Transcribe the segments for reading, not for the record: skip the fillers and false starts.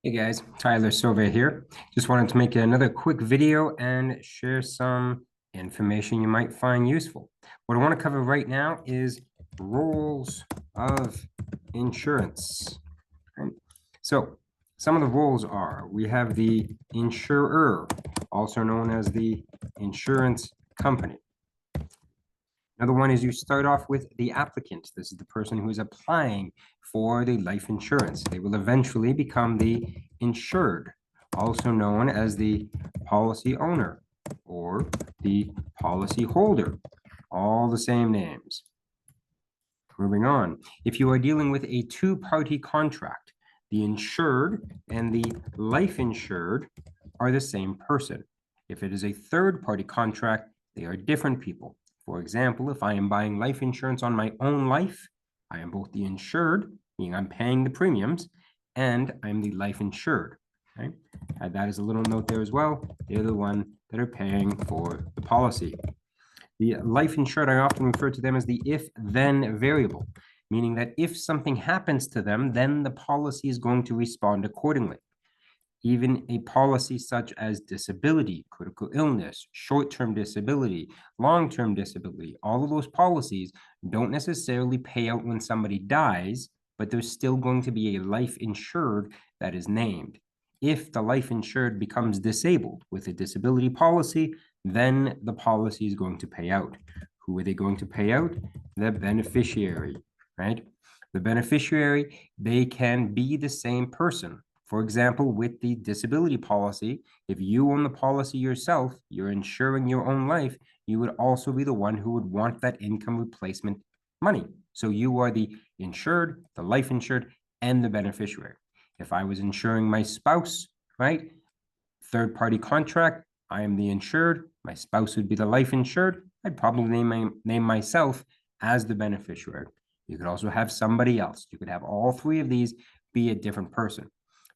Hey guys, Tyler Silva here. Just wanted to make another quick video and share some information you might find useful. What I want to cover right now is roles of insurance. Right? So some of the roles are, we have the insurer, also known as the insurance company. Another one is you start off with the applicant. This is the person who is applying for the life insurance. They will eventually become the insured, also known as the policy owner or the policy holder. All the same names. Moving on. If you are dealing with a two-party contract, the insured and the life insured are the same person. If it is a third-party contract, they are different people. For example, if I am buying life insurance on my own life, I am both the insured, meaning I'm paying the premiums, and I'm the life insured. Okay? Add that as a little note there as well. They're the one that are paying for the policy. The life insured, I often refer to them as the if-then variable, meaning that if something happens to them, then the policy is going to respond accordingly. Even a policy such as disability, critical illness, short-term disability, long-term disability, all of those policies don't necessarily pay out when somebody dies, but there's still going to be a life insured that is named. If the life insured becomes disabled with a disability policy, then the policy is going to pay out. Who are they going to pay out? The beneficiary, right? The beneficiary, they can be the same person. For example, with the disability policy, if you own the policy yourself, you're insuring your own life, you would also be the one who would want that income replacement money. So you are the insured, the life insured, and the beneficiary. If I was insuring my spouse, right? Third party contract, I am the insured, my spouse would be the life insured. I'd probably name myself as the beneficiary. You could also have somebody else. You could have all three of these be a different person.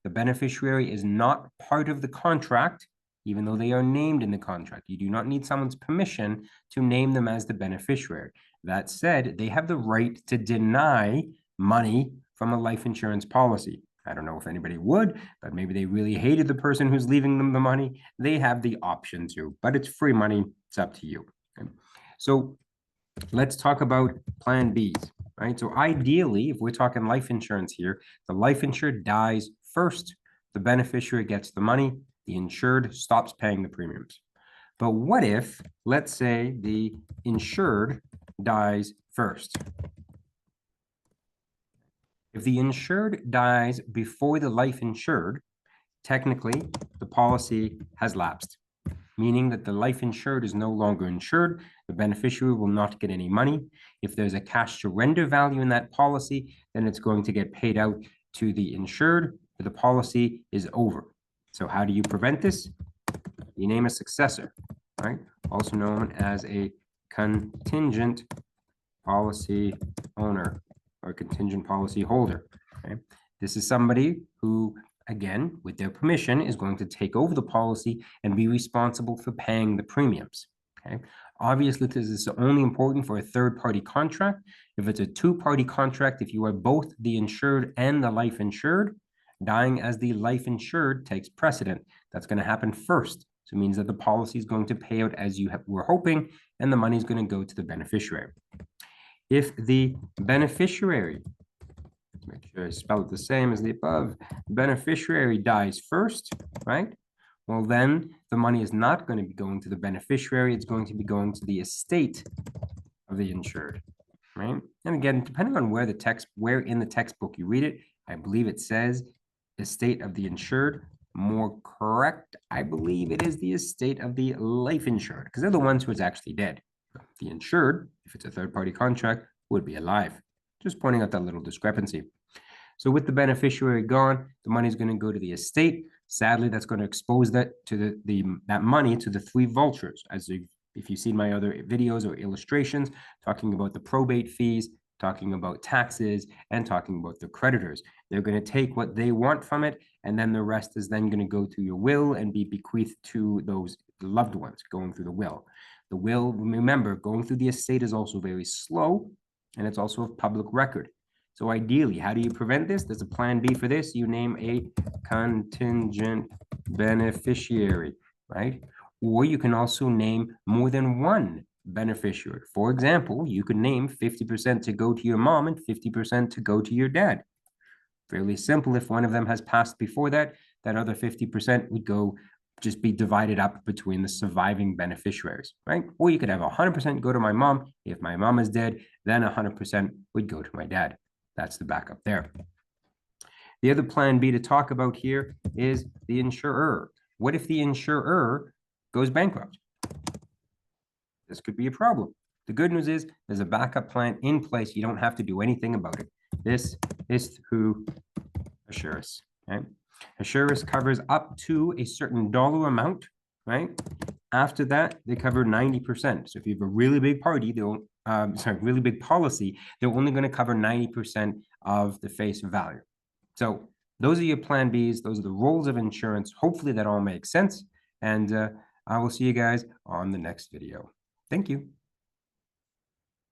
The beneficiary is not part of the contract, even though they are named in the contract. You do not need someone's permission to name them as the beneficiary. That said, they have the right to deny money from a life insurance policy. I don't know if anybody would, but maybe they really hated the person who's leaving them the money. They have the option to, but it's free money. It's up to you. Okay? So let's talk about plan Bs, right? So ideally, if we're talking life insurance here, the life insured dies first, the beneficiary gets the money, the insured stops paying the premiums. But what if, let's say, the insured dies first? If the insured dies before the life insured, technically the policy has lapsed, meaning that the life insured is no longer insured. The beneficiary will not get any money. If there's a cash surrender value in that policy, then it's going to get paid out to the insured, but the policy is over. So how do you prevent this? You name a successor, right? Also known as a contingent policy owner or contingent policy holder. Okay? This is somebody who, again, with their permission, is going to take over the policy and be responsible for paying the premiums. Okay? Obviously, this is only important for a third-party contract. If it's a two-party contract, if you are both the insured and the life insured, dying as the life insured takes precedent. That's going to happen first. So it means that the policy is going to pay out as you were hoping, and the money is going to go to the beneficiary. If the beneficiary, make sure I spell it the same as the above, beneficiary dies first, right? Well, then the money is not going to be going to the beneficiary. It's going to be going to the estate of the insured, right? And again, depending on where in the textbook you read it, I believe it says estate of the insured. More correct, I believe it is the estate of the life insured, because they're the ones who is actually dead. The insured, if it's a third-party contract, would be alive. Just pointing out that little discrepancy. So with the beneficiary gone, the money is going to go to the estate. Sadly, that's going to expose that to that money to the three vultures. If you've seen my other videos or illustrations, talking about the probate fees, talking about taxes, and talking about the creditors. They're going to take what they want from it, and then the rest is then going to go to your will and be bequeathed to those loved ones going through the will. The will, remember, going through the estate is also very slow, and it's also a public record. So ideally, how do you prevent this? There's a plan B for this. You name a contingent beneficiary, right? Or you can also name more than one beneficiary. For example, you could name 50% to go to your mom and 50% to go to your dad. Fairly simple. If one of them has passed before that, that other 50% would go just be divided up between the surviving beneficiaries, right? Or you could have 100% go to my mom. If my mom is dead, then 100% would go to my dad. That's the backup there. The other plan B to talk about here is the insurer. What if the insurer goes bankrupt? This could be a problem. The good news is there's a backup plan in place. You don't have to do anything about it. This is through Assuris, right? Assuris covers up to a certain dollar amount, right? After that, they cover 90%. So if you have a really big party, really big policy, they're only going to cover 90% of the face value. So those are your plan Bs. Those are the roles of insurance. Hopefully that all makes sense. And I will see you guys on the next video. Thank you.